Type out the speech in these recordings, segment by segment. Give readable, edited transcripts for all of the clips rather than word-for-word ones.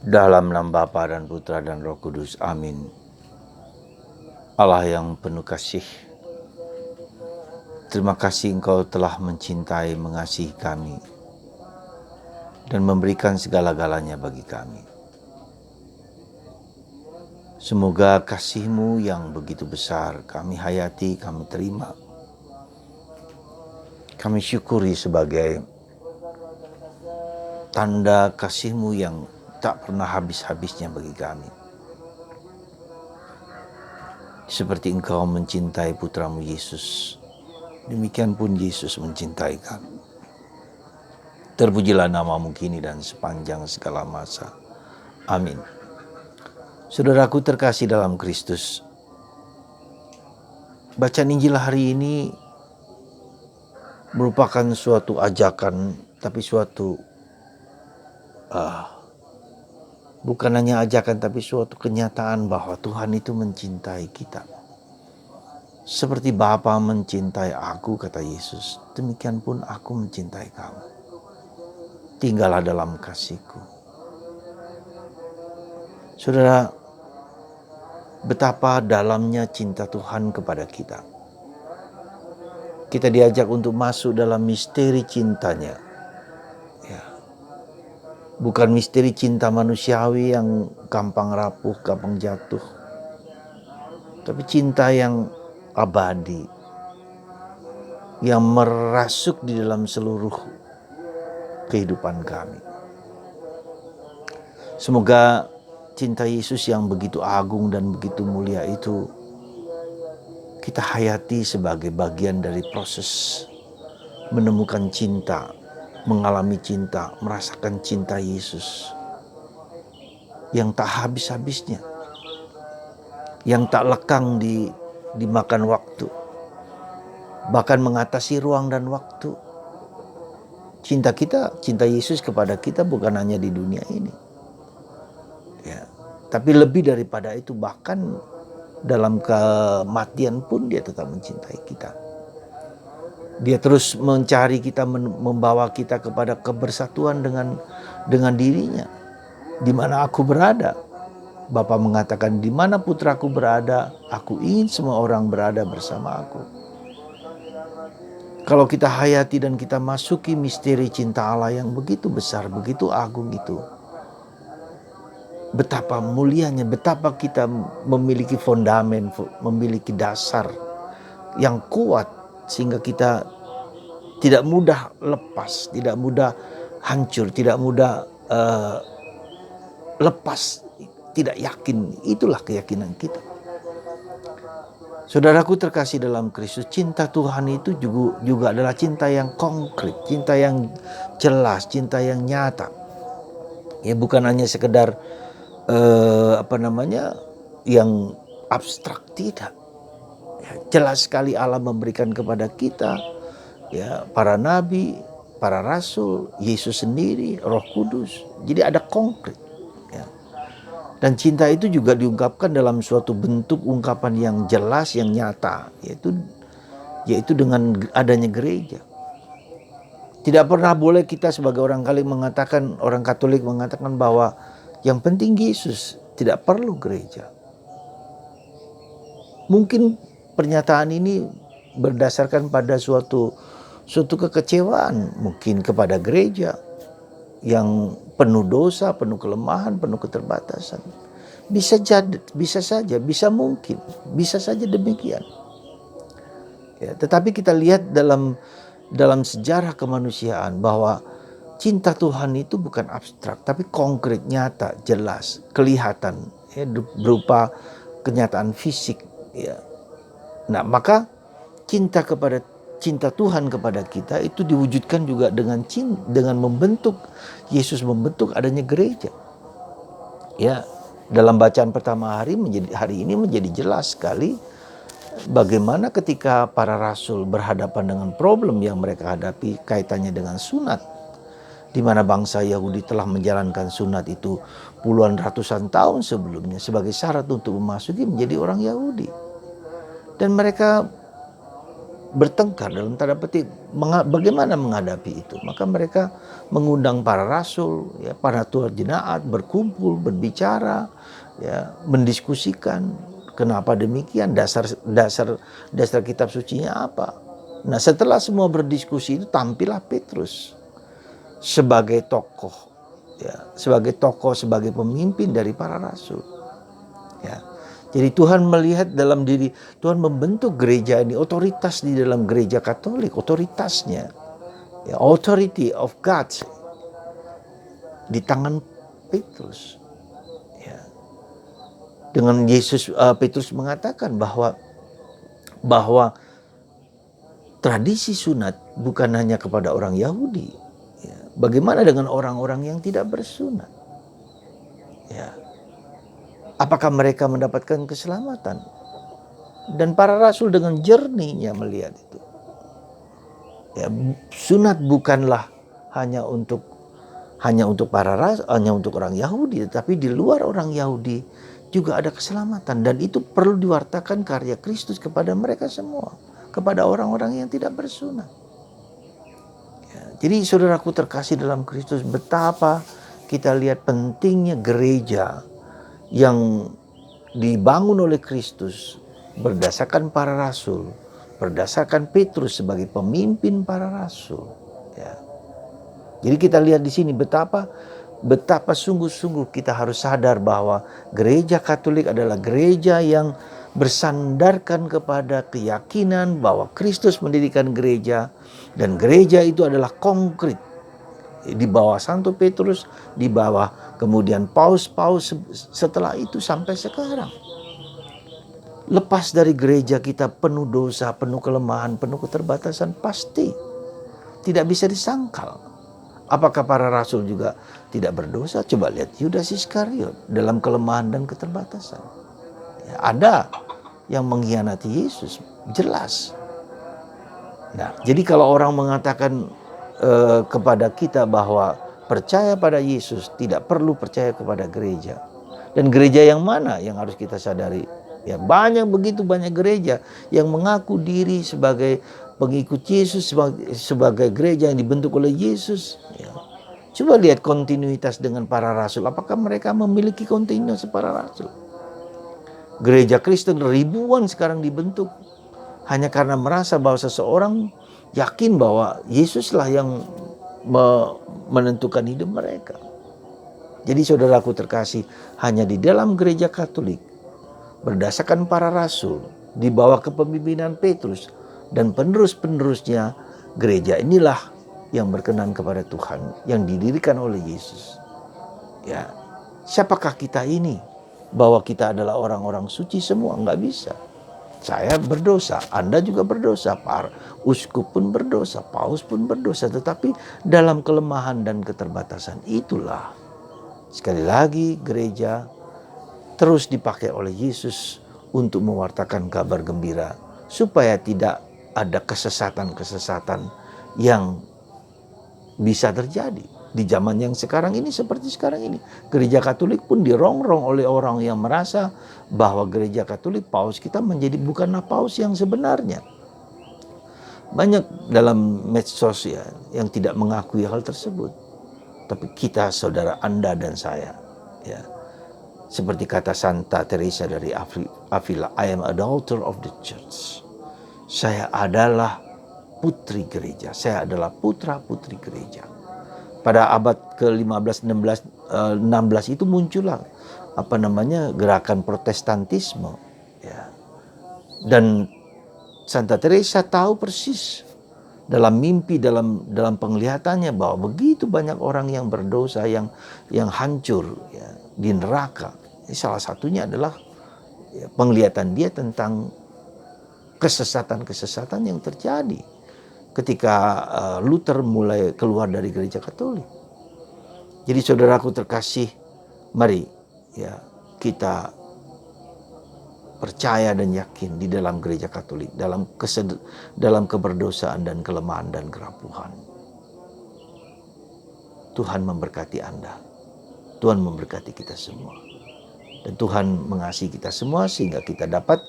Dalam nama Bapa dan Putra dan Roh Kudus. Amin. Allah yang penuh kasih, terima kasih Engkau telah mencintai, mengasihi kami, dan memberikan segala-galanya bagi kami. Semoga kasih-Mu yang begitu besar kami hayati, kami terima. Kami syukuri sebagai tanda kasih-Mu yang tak pernah habis-habisnya bagi kami. Seperti Engkau mencintai putra-Mu Yesus, demikian pun Yesus mencintai kami. Terpujilah nama-Mu kini dan sepanjang segala masa. Amin. Saudaraku terkasih dalam Kristus, bacaan Injil hari ini merupakan suatu ajakan, tapi bukan hanya ajakan, tapi suatu kenyataan bahwa Tuhan itu mencintai kita. Seperti Bapa mencintai aku, kata Yesus, demikian pun aku mencintai kamu. Tinggallah dalam kasih-Ku. Saudara, betapa dalamnya cinta Tuhan kepada kita. Kita diajak untuk masuk dalam misteri cintanya. Ya. Bukan misteri cinta manusiawi yang gampang rapuh, gampang jatuh. Tapi cinta yang abadi, yang merasuk di dalam seluruh kehidupan kami. Semoga cinta Yesus yang begitu agung dan begitu mulia itu kita hayati sebagai bagian dari proses menemukan cinta, mengalami cinta, merasakan cinta Yesus yang tak habis-habisnya, yang tak lekang dimakan waktu, bahkan mengatasi ruang dan waktu. Cinta Yesus kepada kita bukan hanya di dunia ini, ya, tapi lebih daripada itu, bahkan dalam kematian pun Dia tetap mencintai kita. Dia terus mencari kita, membawa kita kepada kebersatuan dengan dirinya. Di mana aku berada, Bapa mengatakan, di mana putraku berada, aku ingin semua orang berada bersama aku. Kalau kita hayati dan kita masuki misteri cinta Allah yang begitu besar, begitu agung itu, betapa mulianya, betapa kita memiliki fondamen, memiliki dasar yang kuat, sehingga kita tidak mudah lepas, tidak mudah hancur, tidak mudah lepas, tidak yakin. Itulah keyakinan kita. Saudaraku terkasih dalam Kristus, cinta Tuhan itu juga adalah cinta yang konkret, cinta yang jelas, cinta yang nyata. Ya, bukan hanya sekedar yang abstrak, tidak. Ya, jelas sekali Allah memberikan kepada kita, ya, para nabi, para rasul, Yesus sendiri, Roh Kudus. Jadi ada konkret. Ya. Dan cinta itu juga diungkapkan dalam suatu bentuk ungkapan yang jelas, yang nyata, yaitu dengan adanya gereja. Tidak pernah boleh kita sebagai orang Katolik mengatakan bahwa yang penting Yesus, tidak perlu gereja. Mungkin pernyataan ini berdasarkan pada suatu kekecewaan mungkin kepada gereja yang penuh dosa, penuh kelemahan, penuh keterbatasan. Bisa saja, bisa saja demikian. Ya, tetapi kita lihat dalam sejarah kemanusiaan bahwa cinta Tuhan itu bukan abstrak, tapi konkret, nyata, jelas, kelihatan, ya, berupa kenyataan fisik. Ya. Nah, maka cinta Tuhan kepada kita itu diwujudkan juga dengan Yesus membentuk adanya gereja. Ya, dalam bacaan pertama hari ini menjadi jelas sekali bagaimana ketika para rasul berhadapan dengan problem yang mereka hadapi kaitannya dengan sunat, di mana bangsa Yahudi telah menjalankan sunat itu puluhan ratusan tahun sebelumnya sebagai syarat untuk memasuki menjadi orang Yahudi. Dan mereka bertengkar dalam tanda petik bagaimana menghadapi itu. Maka mereka mengundang para rasul, ya, para tua jemaat berkumpul, berbicara, ya, mendiskusikan kenapa demikian, dasar kitab sucinya apa. Nah, setelah semua berdiskusi itu tampillah Petrus sebagai tokoh, ya, sebagai pemimpin dari para rasul, ya. Jadi Tuhan melihat dalam diri, Tuhan membentuk gereja ini, otoritas di dalam gereja Katolik, otoritasnya, ya, authority of God di tangan Petrus, ya. Dengan Petrus mengatakan bahwa tradisi sunat bukan hanya kepada orang Yahudi, ya. Bagaimana dengan orang-orang yang tidak bersunat, ya? Apakah mereka mendapatkan keselamatan? Dan para rasul dengan jernihnya melihat itu. Ya, sunat bukanlah hanya untuk orang Yahudi, tetapi di luar orang Yahudi juga ada keselamatan, dan itu perlu diwartakan karya Kristus kepada mereka semua, kepada orang-orang yang tidak bersunat. Ya, jadi saudaraku terkasih dalam Kristus, betapa kita lihat pentingnya gereja yang dibangun oleh Kristus berdasarkan para rasul, berdasarkan Petrus sebagai pemimpin para rasul, ya. Jadi kita lihat di sini betapa sungguh-sungguh kita harus sadar bahwa gereja Katolik adalah gereja yang bersandarkan kepada keyakinan bahwa Kristus mendirikan gereja, dan gereja itu adalah konkret di bawah Santo Petrus, di bawah kemudian Paus setelah itu sampai sekarang. Lepas dari gereja kita penuh dosa, penuh kelemahan, penuh keterbatasan, pasti tidak bisa disangkal. Apakah para rasul juga tidak berdosa? Coba lihat Yudas Iskariot dalam kelemahan dan keterbatasan. Ya, ada yang mengkhianati Yesus, jelas. Nah, jadi kalau orang mengatakan kepada kita bahwa percaya pada Yesus tidak perlu percaya kepada gereja, dan gereja yang mana yang harus kita sadari? Ya, begitu banyak gereja yang mengaku diri sebagai pengikut Yesus, sebagai gereja yang dibentuk oleh Yesus, ya. Coba lihat kontinuitas dengan para rasul. Apakah mereka memiliki kontinuitas para rasul? Gereja Kristen ribuan sekarang dibentuk hanya karena merasa bahwa seseorang yakin bahwa Yesuslah yang menentukan hidup mereka. Jadi saudaraku terkasih, hanya di dalam gereja Katolik berdasarkan para rasul di bawah kepemimpinan Petrus dan penerus-penerusnya, gereja inilah yang berkenan kepada Tuhan, yang didirikan oleh Yesus. Ya, siapakah kita ini? Bahwa kita adalah orang-orang suci semua? Enggak bisa. Saya berdosa, Anda juga berdosa, para uskup pun berdosa, paus pun berdosa. Tetapi dalam kelemahan dan keterbatasan itulah, sekali lagi, gereja terus dipakai oleh Yesus untuk mewartakan kabar gembira, supaya tidak ada kesesatan-kesesatan yang bisa terjadi. Di zaman yang sekarang ini, seperti sekarang ini, gereja Katolik pun dirongrong oleh orang yang merasa bahwa gereja Katolik, paus kita menjadi bukanlah paus yang sebenarnya. Banyak dalam medsos ya yang tidak mengakui hal tersebut. Tapi kita, saudara, Anda dan saya, ya, seperti kata Santa Teresa dari Avila, I am a daughter of the church. Saya adalah putri gereja, saya adalah putra-putri gereja. Pada abad ke-15, 16 itu muncullah gerakan Protestantisme, ya. Dan Santa Teresa tahu persis dalam mimpi, dalam penglihatannya, bahwa begitu banyak orang yang berdosa, yang hancur, ya, di neraka. Salah satunya adalah, ya, penglihatan dia tentang kesesatan-kesesatan yang terjadi ketika Luther mulai keluar dari gereja Katolik. Jadi saudaraku terkasih, mari, ya, kita percaya dan yakin di dalam gereja Katolik, dalam keberdosaan dan kelemahan dan kerapuhan. Tuhan memberkati Anda, Tuhan memberkati kita semua, dan Tuhan mengasihi kita semua sehingga kita dapat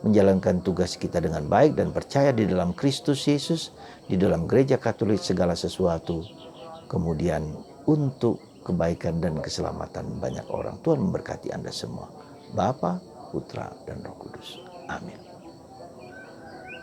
menjalankan tugas kita dengan baik dan percaya di dalam Kristus Yesus, di dalam gereja Katolik segala sesuatu, kemudian untuk kebaikan dan keselamatan banyak orang. Tuhan memberkati Anda semua. Bapa, Putra, dan Roh Kudus. Amin.